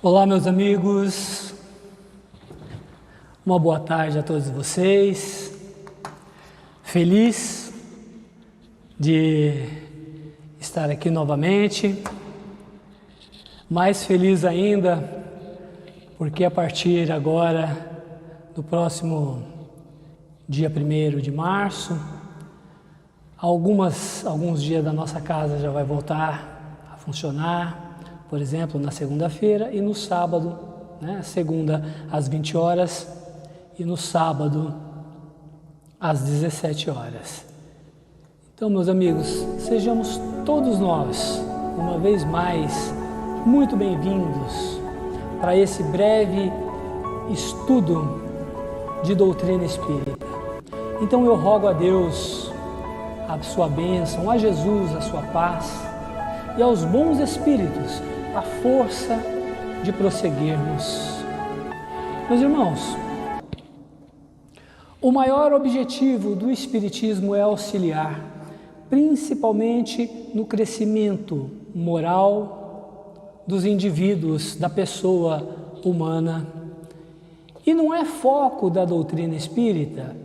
Olá, meus amigos, uma boa tarde a todos vocês. Feliz de estar aqui novamente, mais feliz ainda porque a partir agora do próximo dia 1º de março, alguns dias da nossa casa já vai voltar a funcionar. Por exemplo, na segunda-feira e no sábado, segunda às 20 horas e no sábado às 17 horas. Então, meus amigos, sejamos todos nós, uma vez mais, muito bem-vindos para esse breve estudo de doutrina espírita. Então, eu rogo a Deus a sua bênção, a Jesus a sua paz e aos bons espíritos a força de prosseguirmos. Meus irmãos, o maior objetivo do Espiritismo é auxiliar, principalmente no crescimento moral dos indivíduos, da pessoa humana. E não é foco da doutrina espírita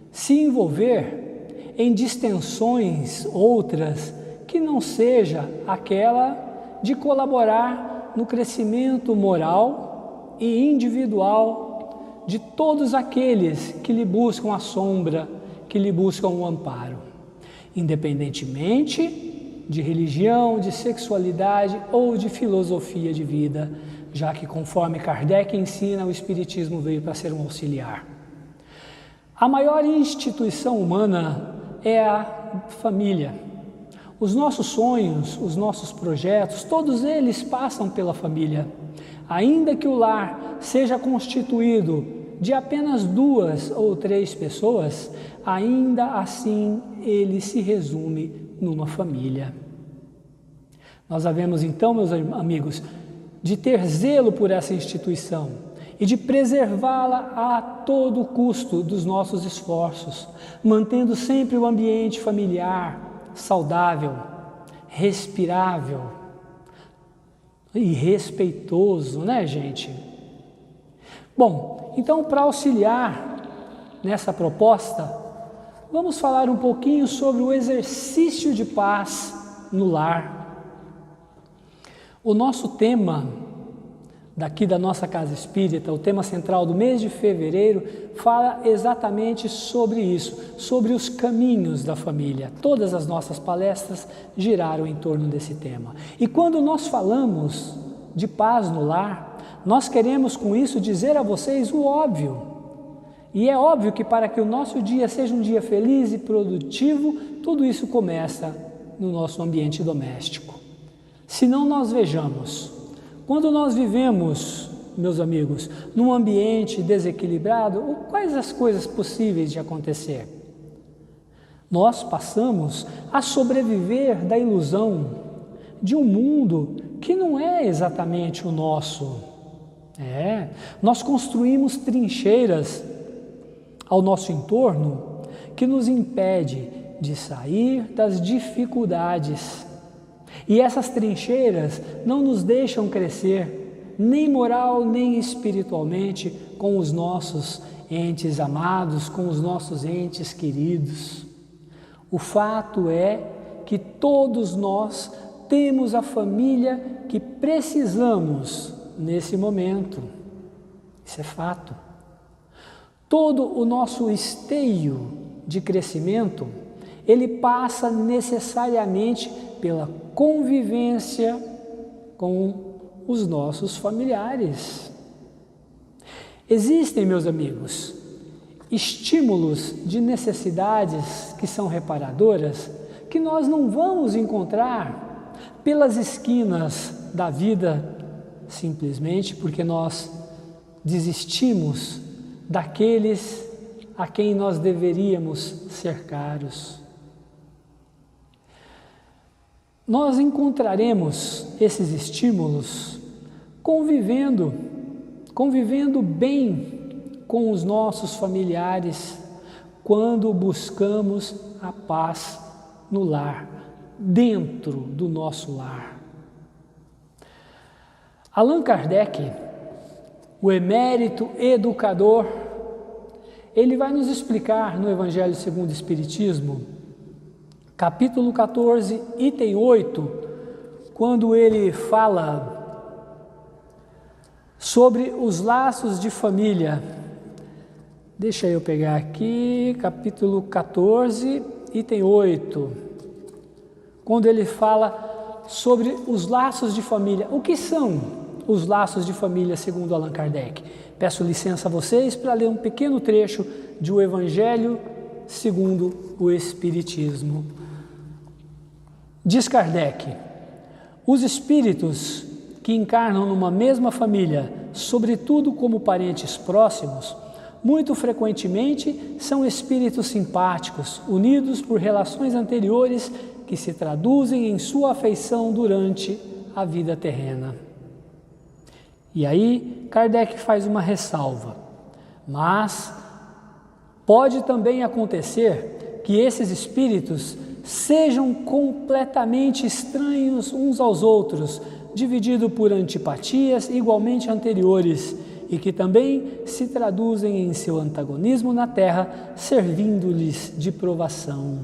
se envolver em distensões outras que não seja aquela de colaborar no crescimento moral e individual de todos aqueles que lhe buscam a sombra, que lhe buscam o amparo, independentemente de religião, de sexualidade ou de filosofia de vida, já que, conforme Kardec ensina, o Espiritismo veio para ser um auxiliar. A maior instituição humana é a família. Os nossos sonhos, os nossos projetos, todos eles passam pela família. Ainda que o lar seja constituído de apenas 2 ou 3 pessoas, ainda assim ele se resume numa família. Nós havemos então, meus amigos, de ter zelo por essa instituição e de preservá-la a todo custo dos nossos esforços, mantendo sempre o ambiente familiar saudável, respirável e respeitoso, gente? Bom, então, para auxiliar nessa proposta, vamos falar um pouquinho sobre o exercício de paz no lar. O nosso tema daqui da nossa Casa Espírita, o tema central do mês de fevereiro, fala exatamente sobre isso, sobre os caminhos da família. Todas as nossas palestras giraram em torno desse tema. E quando nós falamos de paz no lar, nós queremos com isso dizer a vocês o óbvio. E é óbvio que para que o nosso dia seja um dia feliz e produtivo, tudo isso começa no nosso ambiente doméstico. Se não, nós vejamos, quando nós vivemos, meus amigos, num ambiente desequilibrado, quais as coisas possíveis de acontecer? Nós passamos a sobreviver da ilusão de um mundo que não é exatamente o nosso. Nós construímos trincheiras ao nosso entorno que nos impede de sair das dificuldades. E essas trincheiras não nos deixam crescer, nem moral, nem espiritualmente, com os nossos entes amados, com os nossos entes queridos. O fato é que todos nós temos a família que precisamos nesse momento. Isso é fato. Todo o nosso esteio de crescimento, ele passa necessariamente pela convivência com os nossos familiares. Existem, meus amigos, estímulos de necessidades que são reparadoras que nós não vamos encontrar pelas esquinas da vida, simplesmente porque nós desistimos daqueles a quem nós deveríamos ser caros. Nós encontraremos esses estímulos convivendo bem com os nossos familiares, quando buscamos a paz no lar, dentro do nosso lar. Allan Kardec, o emérito educador, ele vai nos explicar no Evangelho segundo o Espiritismo, capítulo 14, item 8, quando ele fala sobre os laços de família. Deixa eu pegar aqui, capítulo 14, item 8, quando ele fala sobre os laços de família. O que são os laços de família segundo Allan Kardec? Peço licença a vocês para ler um pequeno trecho de O Evangelho segundo o Espiritismo. Diz Kardec: os espíritos que encarnam numa mesma família, sobretudo como parentes próximos, muito frequentemente são espíritos simpáticos, unidos por relações anteriores que se traduzem em sua afeição durante a vida terrena. E aí Kardec faz uma ressalva, mas pode também acontecer que esses espíritos sejam completamente estranhos uns aos outros, divididos por antipatias igualmente anteriores e que também se traduzem em seu antagonismo na Terra, servindo-lhes de provação.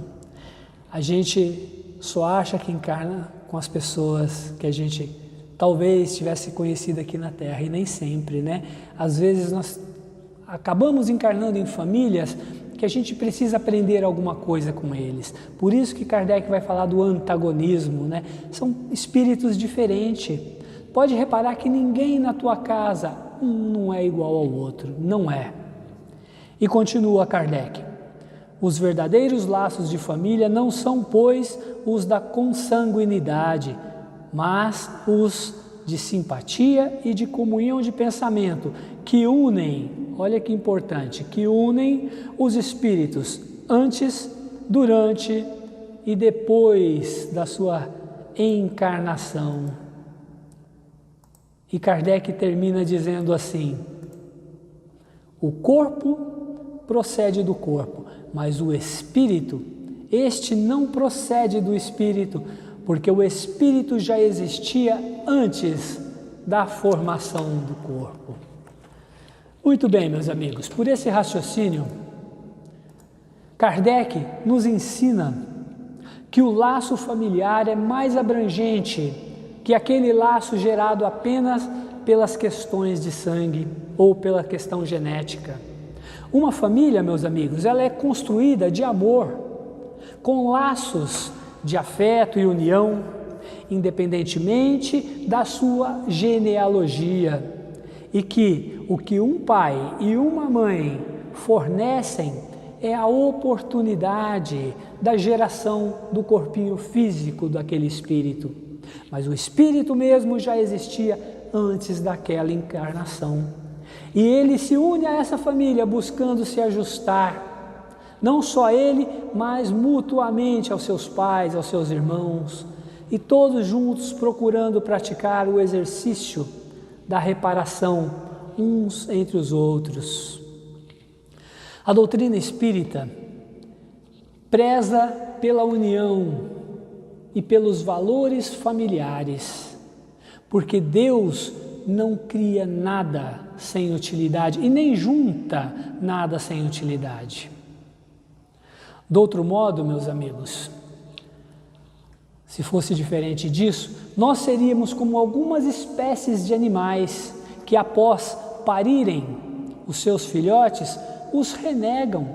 A gente só acha que encarna com as pessoas que a gente talvez tivesse conhecido aqui na Terra, e nem sempre, né? Às vezes nós acabamos encarnando em famílias que a gente precisa aprender alguma coisa com eles. Por isso que Kardec vai falar do antagonismo, né? São espíritos diferentes. Pode reparar que ninguém na tua casa não é igual ao outro, não é. E continua Kardec: os verdadeiros laços de família não são, pois, os da consanguinidade, mas os de simpatia e de comunhão de pensamento, que unem, olha que importante, que unem os espíritos antes, durante e depois da sua encarnação. E Kardec termina dizendo assim: o corpo procede do corpo, mas o espírito, este não procede do espírito, porque o espírito já existia antes da formação do corpo. Muito bem, meus amigos, por esse raciocínio, Kardec nos ensina que o laço familiar é mais abrangente que aquele laço gerado apenas pelas questões de sangue ou pela questão genética. Uma família, meus amigos, ela é construída de amor, com laços de afeto e união, independentemente da sua genealogia, e que o que um pai e uma mãe fornecem é a oportunidade da geração do corpinho físico daquele espírito, mas o espírito mesmo já existia antes daquela encarnação, e ele se une a essa família buscando se ajustar, não só ele, mas mutuamente aos seus pais, aos seus irmãos, e todos juntos procurando praticar o exercício da reparação uns entre os outros. A doutrina espírita preza pela união e pelos valores familiares, porque Deus não cria nada sem utilidade e nem junta nada sem utilidade. De outro modo, meus amigos, se fosse diferente disso, nós seríamos como algumas espécies de animais que, após parirem os seus filhotes, os renegam,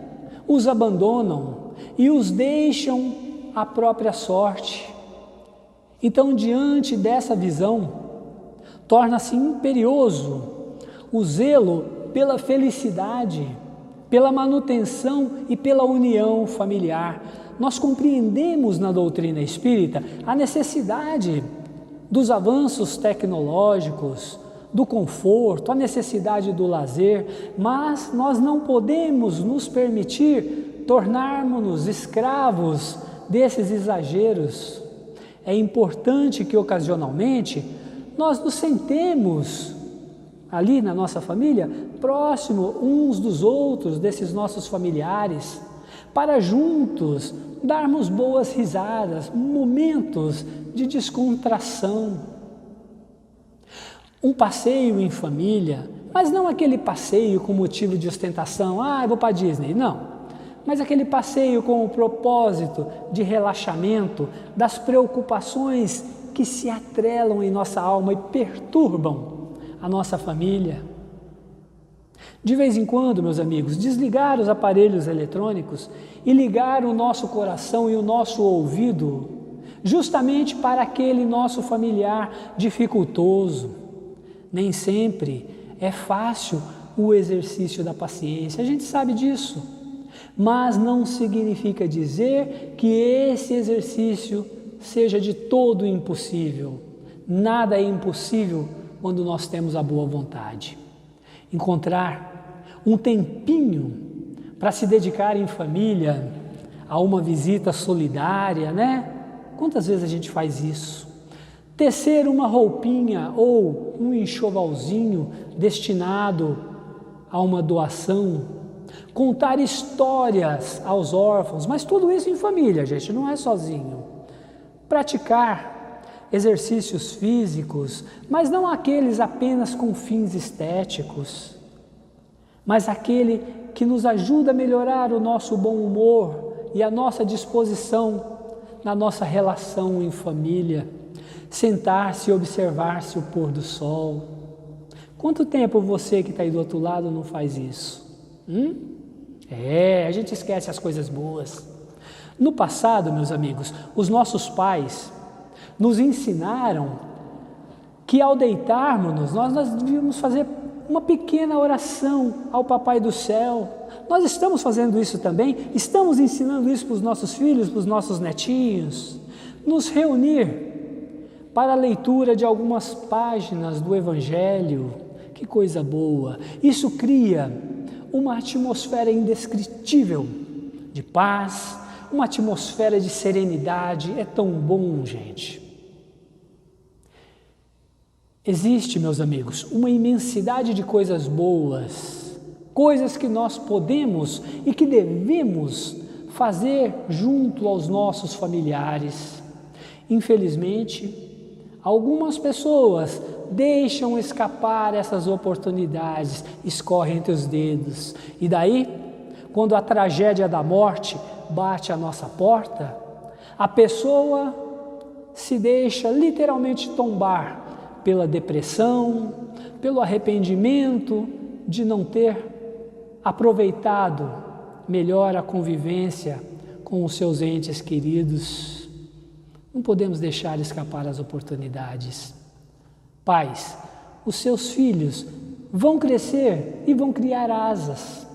os abandonam e os deixam à própria sorte. Então, diante dessa visão, torna-se imperioso o zelo pela felicidade, pela manutenção e pela união familiar. Nós compreendemos na doutrina espírita a necessidade dos avanços tecnológicos, do conforto, a necessidade do lazer, mas nós não podemos nos permitir tornarmos-nos escravos desses exageros. É importante que ocasionalmente nós nos sentemos ali na nossa família, próximo uns dos outros, desses nossos familiares, para juntos darmos boas risadas, momentos de descontração. Um passeio em família, mas não aquele passeio com motivo de ostentação, eu vou para a Disney, não. Mas aquele passeio com o propósito de relaxamento das preocupações que se atrelam em nossa alma e perturbam a nossa família. De vez em quando, meus amigos, desligar os aparelhos eletrônicos e ligar o nosso coração e o nosso ouvido justamente para aquele nosso familiar dificultoso. Nem sempre é fácil o exercício da paciência, a gente sabe disso, mas não significa dizer que esse exercício seja de todo impossível. Nada é impossível quando nós temos a boa vontade. Encontrar um tempinho para se dedicar em família a uma visita solidária, né? Quantas vezes a gente faz isso? Tecer uma roupinha ou um enxovalzinho destinado a uma doação, contar histórias aos órfãos, mas tudo isso em família, gente, não é sozinho. Praticar exercícios físicos, mas não aqueles apenas com fins estéticos, mas aquele que nos ajuda a melhorar o nosso bom humor e a nossa disposição na nossa relação em família. Sentar-se e observar-se o pôr do sol. Quanto tempo você que está aí do outro lado não faz isso? A gente esquece as coisas boas. No passado, meus amigos, os nossos pais nos ensinaram que ao deitarmos-nos, nós devíamos fazer uma pequena oração ao Papai do Céu. Nós estamos fazendo isso também, estamos ensinando isso para os nossos filhos, para os nossos netinhos. Nos reunir para a leitura de algumas páginas do Evangelho, que coisa boa! Isso cria uma atmosfera indescritível de paz, uma atmosfera de serenidade, é tão bom, gente. Existe, meus amigos, uma imensidade de coisas boas, coisas que nós podemos e que devemos fazer junto aos nossos familiares. Infelizmente, algumas pessoas deixam escapar essas oportunidades, escorrem entre os dedos. E daí, quando a tragédia da morte bate à nossa porta, a pessoa se deixa literalmente tombar pela depressão, pelo arrependimento de não ter aproveitado melhor a convivência com os seus entes queridos. Não podemos deixar escapar as oportunidades. Pais, os seus filhos vão crescer e vão criar asas.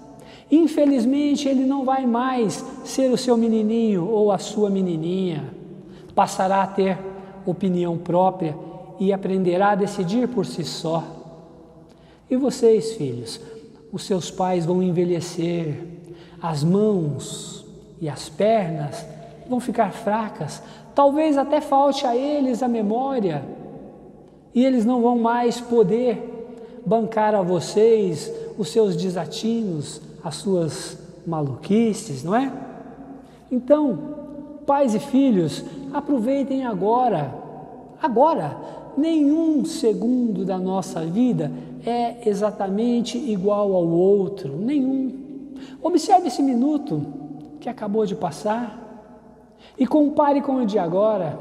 Infelizmente, ele não vai mais ser o seu menininho ou a sua menininha. Passará a ter opinião própria e aprenderá a decidir por si só. E vocês, filhos, os seus pais vão envelhecer, as mãos e as pernas vão ficar fracas, talvez até falte a eles a memória, e eles não vão mais poder bancar a vocês os seus desatinos, as suas maluquices, não é? Então, pais e filhos, aproveitem agora. Nenhum segundo da nossa vida é exatamente igual ao outro, nenhum. Observe esse minuto que acabou de passar e compare com o de agora.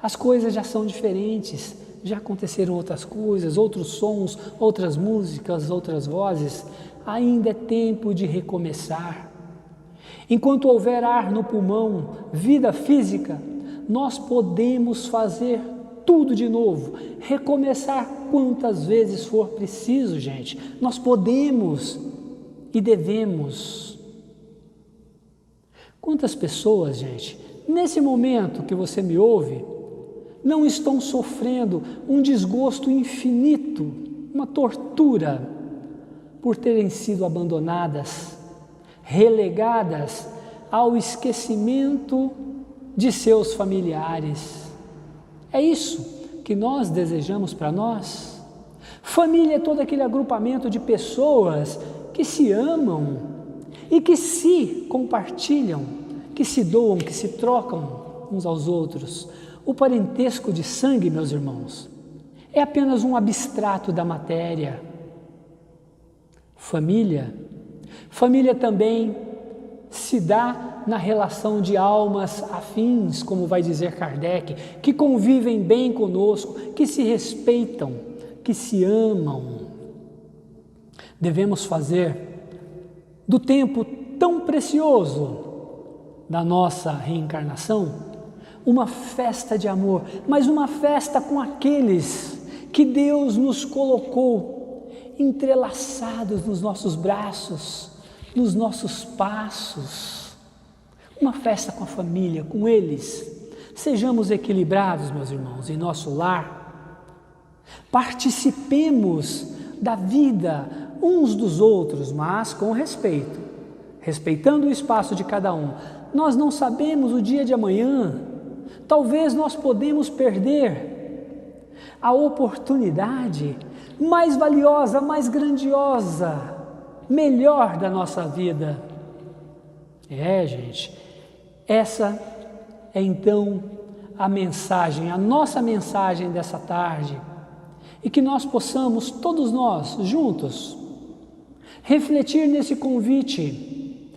As coisas já são diferentes, já aconteceram outras coisas, outros sons, outras músicas, outras vozes. Ainda é tempo de recomeçar. Enquanto houver ar no pulmão, vida física, nós podemos fazer tudo de novo, recomeçar quantas vezes for preciso, gente. Nós podemos e devemos. Quantas pessoas, gente, nesse momento que você me ouve, não estão sofrendo um desgosto infinito, uma tortura, por terem sido abandonadas, relegadas ao esquecimento de seus familiares. É isso que nós desejamos para nós? Família é todo aquele agrupamento de pessoas que se amam e que se compartilham, que se doam, que se trocam uns aos outros. O parentesco de sangue, meus irmãos, é apenas um abstrato da matéria. Família também se dá na relação de almas afins, como vai dizer Kardec, que convivem bem conosco, que se respeitam, que se amam. Devemos fazer do tempo tão precioso da nossa reencarnação uma festa de amor, mas uma festa com aqueles que Deus nos colocou entrelaçados nos nossos braços, nos nossos passos. Uma festa com a família, com eles. Sejamos equilibrados, meus irmãos, em nosso lar. Participemos da vida uns dos outros, mas com respeito, respeitando o espaço de cada um. Nós não sabemos o dia de amanhã. Talvez nós podemos perder a oportunidade mais valiosa, mais grandiosa, melhor da nossa vida. Gente, essa é então a mensagem, a nossa mensagem dessa tarde, e que nós possamos, todos nós, juntos, refletir nesse convite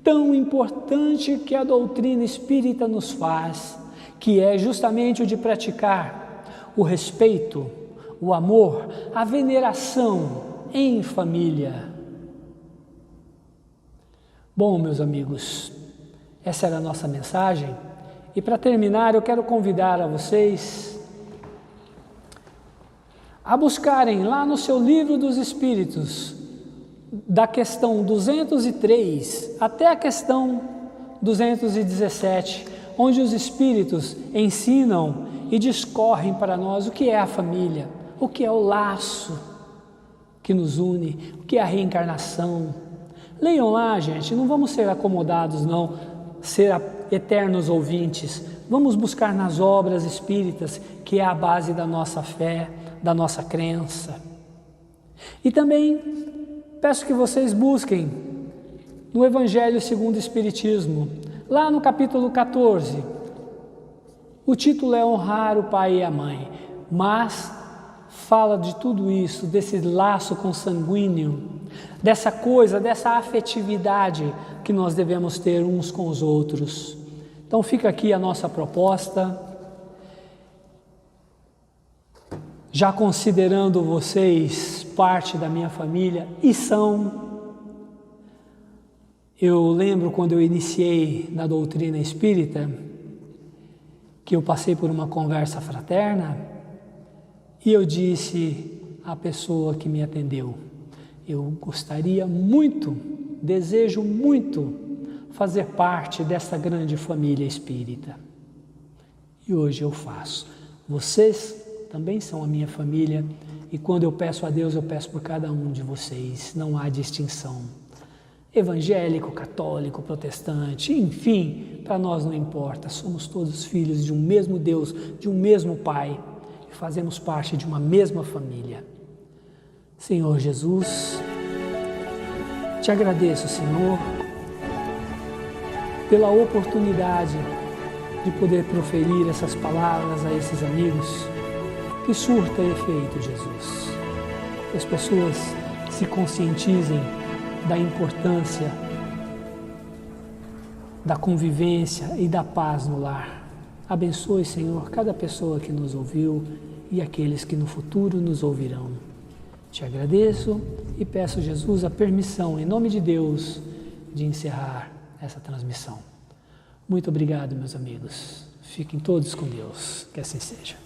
tão importante que a doutrina espírita nos faz, que é justamente o de praticar o respeito, o amor, a veneração em família. Bom, meus amigos, essa era a nossa mensagem. E para terminar, eu quero convidar a vocês a buscarem lá no seu Livro dos Espíritos, da questão 203 até a questão 217, onde os Espíritos ensinam e discorrem para nós o que é a família, o que é o laço que nos une, o que é a reencarnação. Leiam lá, gente, não vamos ser acomodados, não, ser eternos ouvintes. Vamos buscar nas obras espíritas, que é a base da nossa fé, da nossa crença. E também peço que vocês busquem no Evangelho segundo o Espiritismo, lá no capítulo 14. O título é Honrar o Pai e a Mãe, mas fala de tudo isso, desse laço consanguíneo, dessa coisa, dessa afetividade que nós devemos ter uns com os outros. Então fica aqui a nossa proposta, já considerando vocês parte da minha família, e são. Eu lembro quando eu iniciei na doutrina espírita, que eu passei por uma conversa fraterna, e eu disse à pessoa que me atendeu: eu gostaria muito, desejo muito fazer parte dessa grande família espírita. E hoje eu faço. Vocês também são a minha família, e quando eu peço a Deus, eu peço por cada um de vocês, não há distinção. Evangélico, católico, protestante, enfim, para nós não importa, somos todos filhos de um mesmo Deus, de um mesmo Pai, e fazemos parte de uma mesma família. Senhor Jesus, te agradeço, Senhor, pela oportunidade de poder proferir essas palavras a esses amigos, que surta efeito, Jesus. Que as pessoas se conscientizem da importância da convivência e da paz no lar. Abençoe, Senhor, cada pessoa que nos ouviu e aqueles que no futuro nos ouvirão. Te agradeço e peço, Jesus, a permissão, em nome de Deus, de encerrar essa transmissão. Muito obrigado, meus amigos. Fiquem todos com Deus. Que assim seja.